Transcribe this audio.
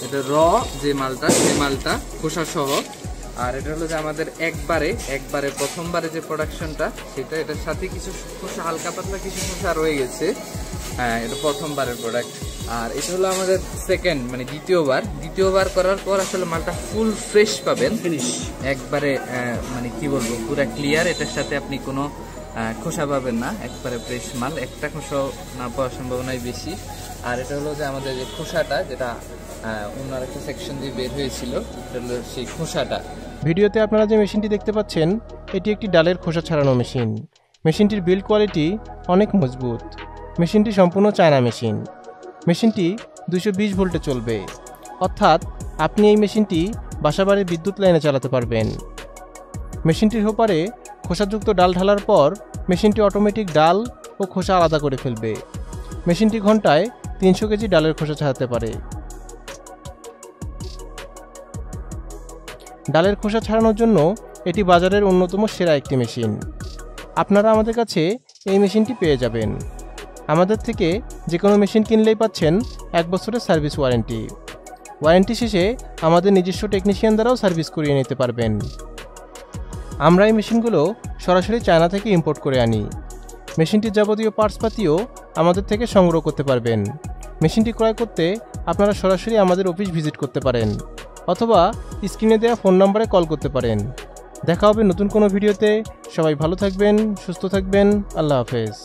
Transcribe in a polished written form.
এটা যে মালটা সেই মালটা খোসা সহ। আর এটা হলো যে আমাদের একবারে প্রথমবারে যে প্রোডাকশনটা সেটা, এটার সাথে কিছু খোসা হালকা পাতলা কিছু খোসা রয়ে গেছে। হ্যাঁ, এটা প্রথমবারের প্রোডাক্ট। আর এটা হলো আমাদের সেকেন্ড মানে দ্বিতীয়বার করার পর আসলে মালটা ফুল ফ্রেশ পাবেন, একবারে মানে কি বলবো পুরা ক্লিয়ার। এটার সাথে আপনি কোনো খোসা পাবেন না, একবারে ফ্রেশ মাল, একটা খোসা না পাওয়ার সম্ভাবনাই বেশি। আর এটা হলো যে আমাদের যে খোসাটা, যেটা অন্য একটা সেকশন দিয়ে বের হয়েছিল, এটা হলো সেই খোসাটা। ভিডিওতে আপনারা যে মেশিনটি দেখতে পাচ্ছেন এটি একটি ডালের খোসা ছাড়ানো মেশিন। মেশিনটির বিল্ড কোয়ালিটি অনেক মজবুত। মেশিনটি সম্পূর্ণ চায়না মেশিন। মেশিনটি 220 ভোল্টে চলবে, অর্থাৎ আপনি এই মেশিনটি বাসাবাড়ির বিদ্যুৎ লাইনে চালাতে পারবেন। মেশিনটির হোপারে খোসাযুক্ত ডাল ঢালার পর মেশিনটি অটোমেটিক ডাল ও খোসা আলাদা করে ফেলবে। মেশিনটি ঘন্টায় 300 কেজি ডালের খোসা ছাড়াতে পারে। ডালের খোসা ছাড়ানোর জন্য এটি বাজারের অন্যতম সেরা একটি মেশিন। আপনারা আমাদের কাছে এই মেশিনটি পেয়ে যাবেন। আমাদের থেকে যে কোনো মেশিন কিনলেই পাচ্ছেন 1 বছরের সার্ভিস ওয়ারেন্টি। ওয়ারেন্টি শেষে আমাদের নিজস্ব টেকনিশিয়ান দ্বারাও সার্ভিস করিয়ে নিতে পারবেন। আমরা এই মেশিনগুলো সরাসরি চায়না থেকে ইম্পোর্ট করে আনি। মেশিনটির যাবতীয় পার্টসপাতিও আমাদের থেকে সংগ্রহ করতে পারবেন। মেশিনটি ক্রয় করতে আপনারা সরাসরি আমাদের অফিস ভিজিট করতে পারেন, অথবা স্ক্রিনে দেওয়া ফোন নম্বরে কল করতে পারেন। দেখা হবে নতুন কোনো ভিডিওতে। সবাই ভালো থাকবেন, সুস্থ থাকবেন। আল্লাহ হাফেজ।